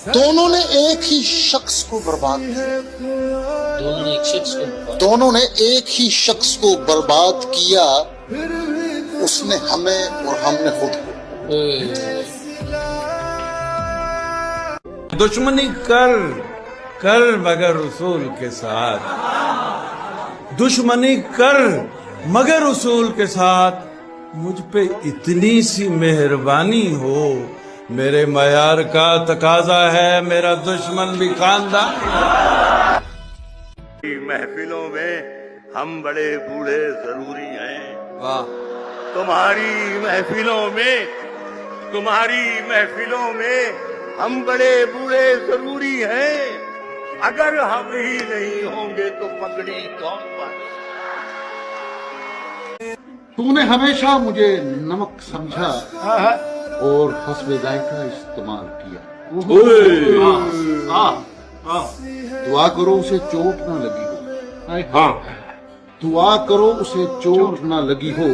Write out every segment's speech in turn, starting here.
दोनों ने एक ही शख्स को बर्बाद किया। दोनों ने एक ही शख्स को बर्बाद किया। उसने हमें और हमने खुद को। दुश्मनी कर कर मगर उसूल के साथ, दुश्मनी कर मगर उसूल के साथ, मुझ पे इतनी सी मेहरबानी हो, मेरे मयार का तकाजा है मेरा दुश्मन भी खानदान। महफिलों में हम बड़े बूढ़े जरूरी हैं। वाह। तुम्हारी महफिलों में हम बड़े बूढ़े जरूरी हैं। अगर हम ही नहीं होंगे तो पगड़ी कौन बांधे? तूने हमेशा मुझे नमक समझा और हस्बे जायका इस्तेमाल किया। दुआ करो उसे चोट ना लगी हो। हाँ, दुआ करो उसे चोट ना लगी हो,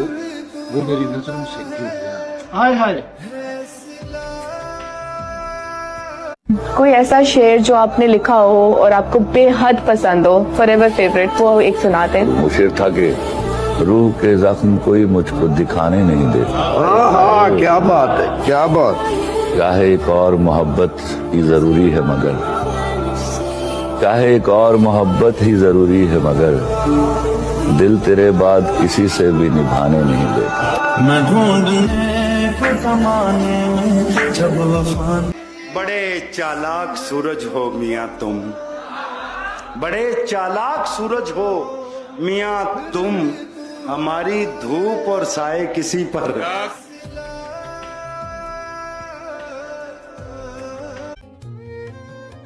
वो मेरी नजरों से गिर गया। हाय हाय। कोई ऐसा शेर जो आपने लिखा हो और आपको बेहद पसंद हो, फॉरएवर फेवरेट, वो एक सुनाते। वो शेर था कि रूह के जख्म कोई मुझको दिखाने नहीं देता। हाँ, क्या बात है, क्या बात। चाहे एक और मोहब्बत ही जरूरी है मगर, चाहे एक और मोहब्बत ही जरूरी है मगर, दिल तेरे बाद किसी से भी निभाने नहीं देता। मैं ढूंढने को ज़माने में जब वफा। बड़े चालाक सूरज हो मियाँ तुम, बड़े चालाक सूरज हो मियाँ तुम, हमारी धूप और साए किसी पर।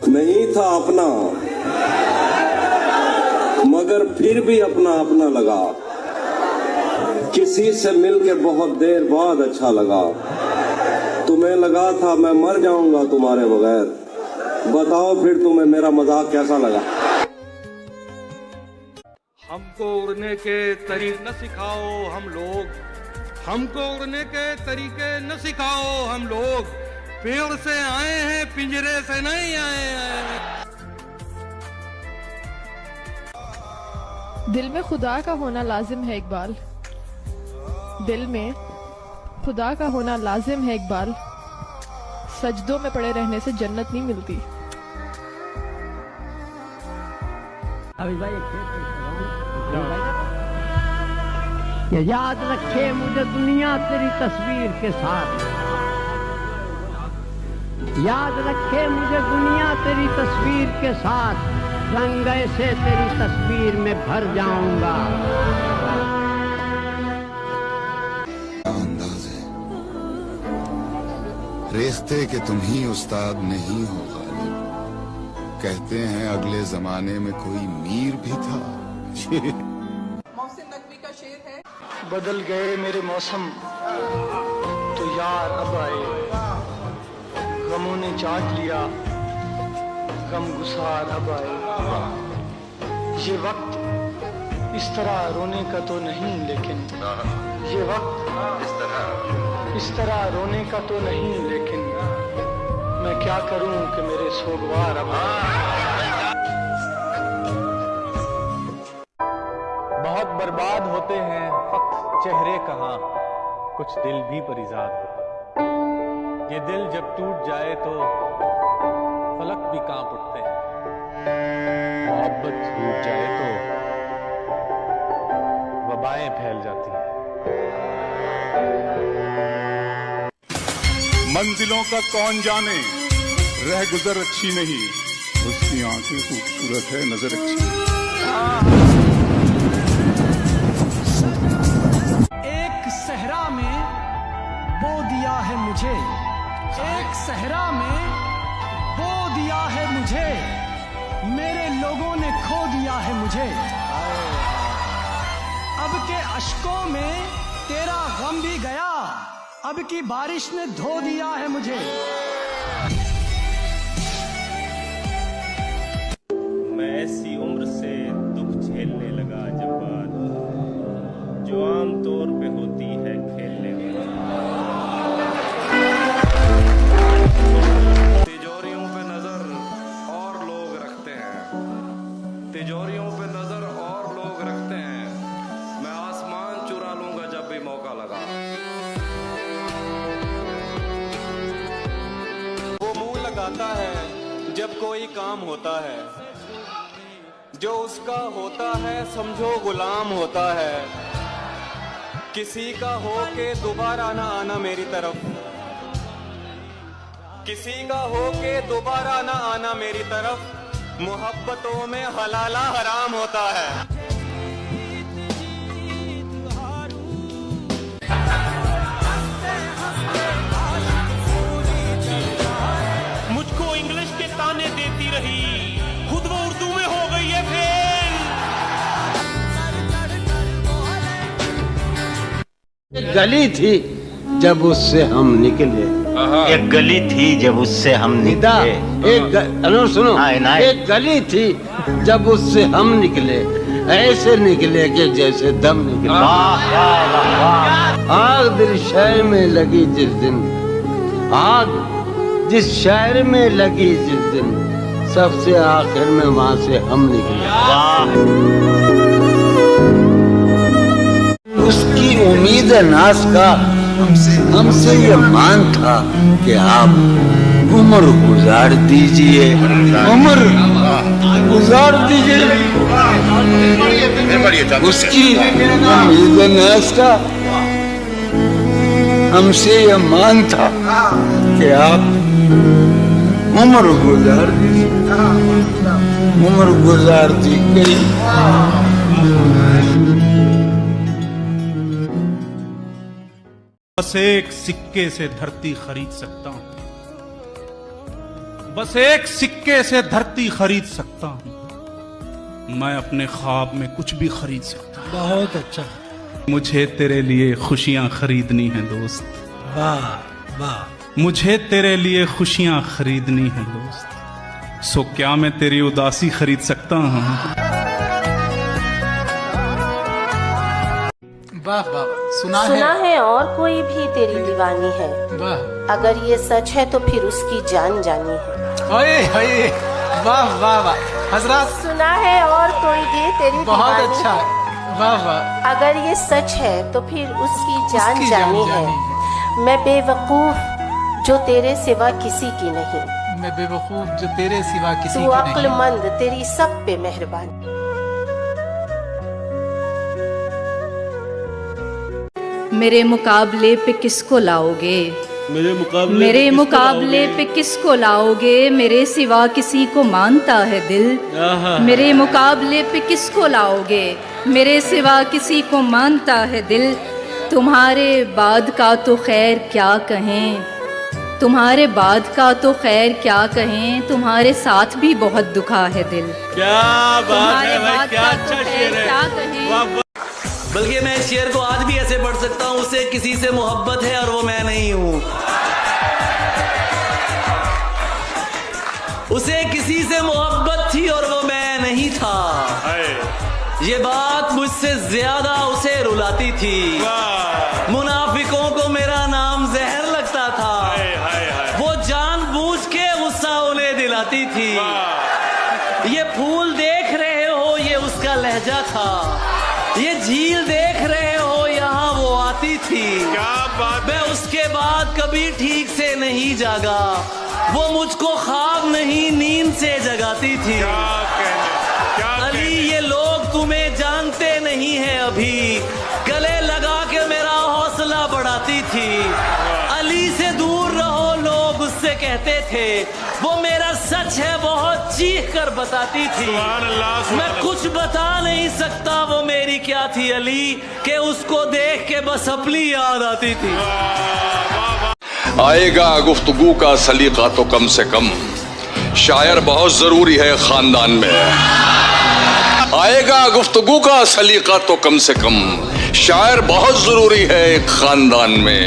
नहीं था अपना मगर फिर भी अपना अपना लगा, किसी से मिलके बहुत देर बाद अच्छा लगा। तुम्हें लगा था मैं मर जाऊंगा तुम्हारे बगैर, बताओ फिर तुम्हें मेरा मजाक कैसा लगा। हमको उड़ने के तरीके न सिखाओ हम लोग, हमको उड़ने के तरीके न सिखाओ हम लोग, पेड़ से आए हैं पिंजरे से नहीं आए हैं। दिल में खुदा का होना लाजिम है इकबाल, दिल में खुदा का होना लाजिम है इकबाल, सजदों में पड़े रहने से जन्नत नहीं मिलती। याद रखे मुझे दुनिया तेरी तस्वीर के साथ, याद रखे मुझे दुनिया तेरी तस्वीर के साथ, रंग ऐसे तेरी तस्वीर में भर जाऊंगा। अंदाज है रेख्ते के तुम ही उस्ताद नहीं हो गालिब, कहते हैं अगले जमाने में कोई मीर भी था। मोहसिन नकवी का शेर है, बदल गए मेरे मौसम तो यार अब आए, गमों ने चाट लिया गम गुसार अब आए। ये वक्त इस तरह रोने का तो नहीं, लेकिन ये वक्त इस तरह रोने का तो नहीं, लेकिन मैं क्या करूं कि मेरे सोगवार अब बहुत बर्बाद होते हैं फक्त चेहरे कहाँ, कुछ दिल भी परिजाद होते। ये दिल जब टूट जाए तो फलक भी कांप उठते हैं, मोहब्बत टूट जाए तो वबाएं फैल जाती हैं। मंजिलों का कौन जाने, रह गुजर अच्छी नहीं, उसकी आंखें खूबसूरत है नजर अच्छी। एक सहरा में बो दिया है मुझे, एक सहरा में बो दिया है मुझे, मेरे लोगों ने खो दिया है मुझे। अब के अश्कों में तेरा गम भी गया, अब की बारिश ने धो दिया है मुझे। मैं ऐसी उम्र से दुख झेलने लगा जब बात जो आम तौर पे होती है खेलने वाली। तिजोरियों पे नजर आता है जब कोई काम होता है, जो उसका होता है समझो गुलाम होता है। किसी का हो के दोबारा ना आना मेरी तरफ, किसी का हो के दोबारा ना आना मेरी तरफ। मोहब्बतों में हलाला हराम होता है। मुझको इंग्लिश के ताने देती रही, खुद वो उर्दू में हो गई है फेल। एक गली थी जब उससे हम निकले, एक गली थी जब उससे हम निकले। सुनो, एक गली थी जब उससे हम निकले, ऐसे निकले कि जैसे दम निकले। आग दिल शहर में लगी जिस दिन, आग जिस शहर में लगी जिस दिन, सबसे आखिर में वहां से हम निकले। उसकी उम्मीद नाज का हमसे ये मान था कि आप उम्र गुजार दीजिए, उम्र गुजार दीजिए। उसकी उम्मीद नाज का हमसे ये मान था कि आप उम्र गुजार दीजिए। उम्र गुजार दी गई। बस एक सिक्के से धरती खरीद सकता हूं, बस एक सिक्के से धरती खरीद सकता हूं। मैं अपने ख्वाब में कुछ भी खरीद सकता हूं। बहुत अच्छा। मुझे तेरे लिए खुशियां खरीदनी है दोस्त। वाह वाह। मुझे तेरे लिए खुशियां खरीदनी है दोस्त। सो क्या मैं तेरी उदासी खरीद सकता हूं? वाह वाह। सुना है और कोई भी तेरी दीवानी है। वाह। अगर ये सच है तो फिर उसकी जान जानी है। ओए ओए, वाह वाह वाह। हजरत सुना है और कोई भी तेरी बहुत दीवानी अच्छा। है। वाह वाह। अगर ये सच है तो फिर उसकी जान जानी है। मैं बेवकूफ जो तेरे सिवा किसी की नहीं, मैं बेवकूफ जो तेरे सिवा किसी की तू नहीं। अक्लमंद तेरी सब पे मेहरबान। मेरे मुकाबले पे किसको लाओगे? मेरे मुकाबले पे किसको लाओगे? मेरे सिवा किसी को मानता है दिल। मेरे मुकाबले पे किसको लाओगे? मेरे सिवा किसी को मानता है दिल। तुम्हारे बाद का तो खैर क्या कहें, तुम्हारे बाद का तो खैर क्या कहें। तुम्हारे साथ भी बहुत दुखा है दिल। क्या बात है भाई, क्या अच्छा शेर है। क्या कहें। बल्कि मैं इस शेर को आज भी ऐसे पढ़ सकता हूँ, उसे किसी से मोहब्बत है और वो मैं नहीं हूँ। उसे किसी से मोहब्बत थी और वो मैं नहीं था। ये बात मुझसे ज्यादा उसे रुलाती थी। मुनाफिकों को मेरा नाम जहर लगता था। वो जानबूझ के गुस्सा उन्हें दिलाती थी। ये फूल देख रहे हो, ये उसका लहजा था। ये झील देख रहे हो, यहाँ वो आती थी। क्या बात। मैं उसके बाद कभी ठीक से नहीं जागा। वो मुझको ख्वाब नहीं नींद से जगाती थी। अली ये लोग तुम्हें जानते नहीं है अभी, गले लगा के मेरा हौसला बढ़ाती थी। अली से दूर रहो लोग उससे कहते थे, वो मेरा सच है बहुत चीख कर बताती थी। मैं कुछ बता नहीं सकता वो मेरी क्या थी अली, के उसको देख के बस अपनी याद आती थी। आएगा गुफ्तगू का सलीका तो कम से कम, शायर बहुत जरूरी है खानदान में। आएगा गुफ्तगू का सलीका तो कम से कम, शायर बहुत जरूरी है एक खानदान में।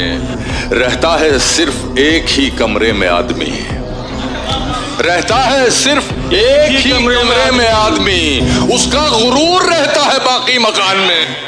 रहता है सिर्फ एक ही कमरे में आदमी, रहता है सिर्फ एक ही कमरे में आदमी, उसका गुरूर रहता है बाकी मकान में।